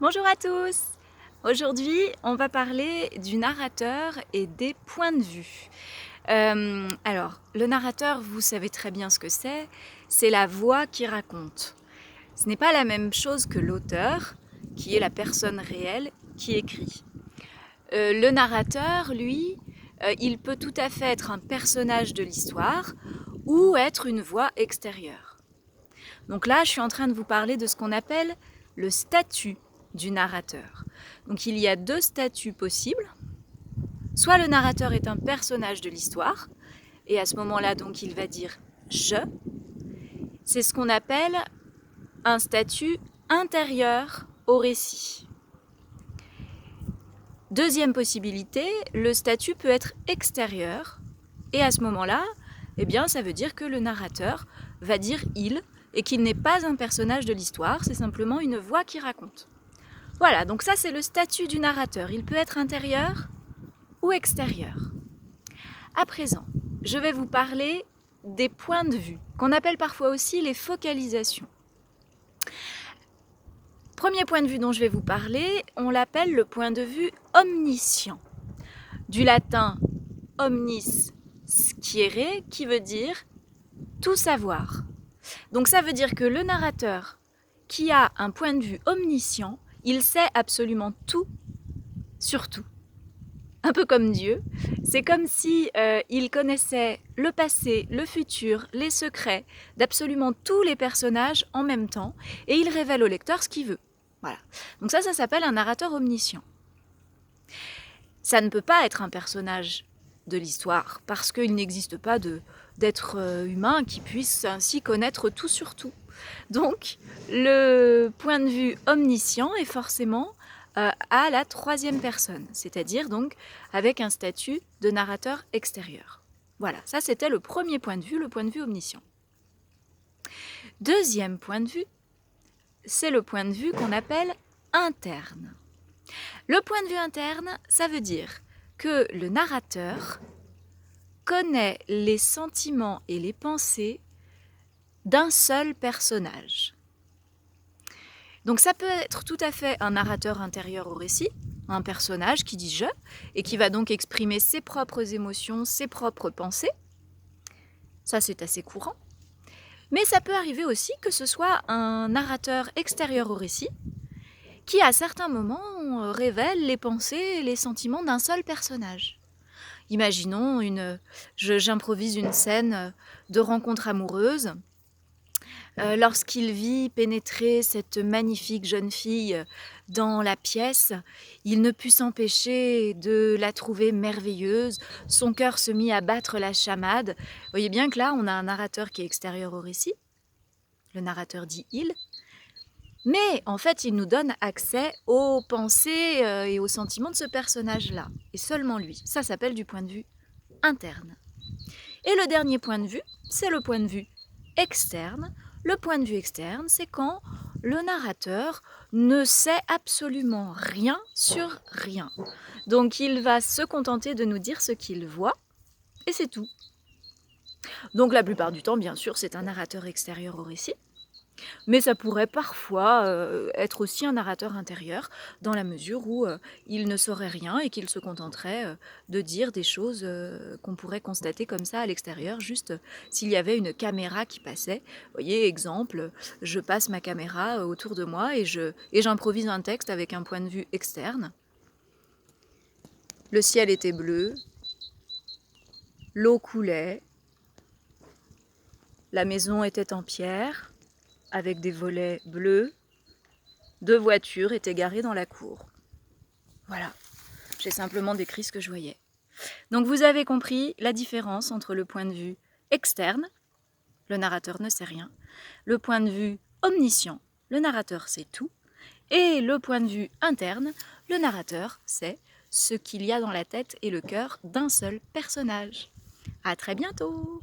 Bonjour à tous! Aujourd'hui, on va parler du narrateur et des points de vue. Alors, le narrateur, vous savez très bien ce que c'est la voix qui raconte. Ce n'est pas la même chose que l'auteur, qui est la personne réelle qui écrit. Le narrateur, lui, il peut tout à fait être un personnage de l'histoire ou être une voix extérieure. Donc là, je suis en train de vous parler de ce qu'on appelle le statut du narrateur. Donc il y a deux statuts possibles. Soit le narrateur est un personnage de l'histoire, et à ce moment-là, donc, il va dire « je ». C'est ce qu'on appelle un statut intérieur au récit. Deuxième possibilité, le statut peut être extérieur, et à ce moment-là, eh bien, ça veut dire que le narrateur va dire « il » et qu'il n'est pas un personnage de l'histoire, c'est simplement une voix qui raconte. Voilà, donc ça c'est le statut du narrateur. Il peut être intérieur ou extérieur. À présent, je vais vous parler des points de vue, qu'on appelle parfois aussi les focalisations. Premier point de vue dont je vais vous parler, on l'appelle le point de vue omniscient. Du latin omnis sciere, qui veut dire tout savoir. Donc ça veut dire que le narrateur qui a un point de vue omniscient, il sait absolument tout sur tout. Un peu comme Dieu, c'est comme si il connaissait le passé, le futur, les secrets d'absolument tous les personnages en même temps, et il révèle au lecteur ce qu'il veut. Voilà. Donc ça s'appelle un narrateur omniscient. Ça ne peut pas être un personnage de l'histoire, parce qu'il n'existe pas d'être humain qui puisse ainsi connaître tout sur tout. Donc, le point de vue omniscient est forcément à la troisième personne, c'est-à-dire donc avec un statut de narrateur extérieur. Voilà, ça c'était le premier point de vue, le point de vue omniscient. Deuxième point de vue, c'est le point de vue qu'on appelle interne. Le point de vue interne, ça veut dire que le narrateur connaît les sentiments et les pensées d'un seul personnage. Donc ça peut être tout à fait un narrateur intérieur au récit, un personnage qui dit « je » et qui va donc exprimer ses propres émotions, ses propres pensées. Ça, c'est assez courant. Mais ça peut arriver aussi que ce soit un narrateur extérieur au récit qui, à certains moments, révèle les pensées et les sentiments d'un seul personnage. Imaginons, j'improvise une scène de rencontre amoureuse. Lorsqu'il vit pénétrer cette magnifique jeune fille dans la pièce, il ne put s'empêcher de la trouver merveilleuse. Son cœur se mit à battre la chamade. Vous voyez bien que là, on a un narrateur qui est extérieur au récit. Le narrateur dit « il ». Mais en fait, il nous donne accès aux pensées et aux sentiments de ce personnage-là. Et seulement lui. Ça s'appelle du point de vue interne. Et le dernier point de vue, c'est le point de vue externe. Le point de vue externe, c'est quand le narrateur ne sait absolument rien sur rien. Donc il va se contenter de nous dire ce qu'il voit, et c'est tout. Donc la plupart du temps, bien sûr, c'est un narrateur extérieur au récit. Mais ça pourrait parfois être aussi un narrateur intérieur, dans la mesure où il ne saurait rien et qu'il se contenterait de dire des choses qu'on pourrait constater comme ça à l'extérieur, juste s'il y avait une caméra qui passait. Vous voyez, exemple, je passe ma caméra autour de moi et j'improvise un texte avec un point de vue externe. Le ciel était bleu, l'eau coulait, la maison était en pierre, avec des volets bleus, 2 voitures étaient garées dans la cour. Voilà, j'ai simplement décrit ce que je voyais. Donc vous avez compris la différence entre le point de vue externe, le narrateur ne sait rien, le point de vue omniscient, le narrateur sait tout, et le point de vue interne, le narrateur sait ce qu'il y a dans la tête et le cœur d'un seul personnage. À très bientôt!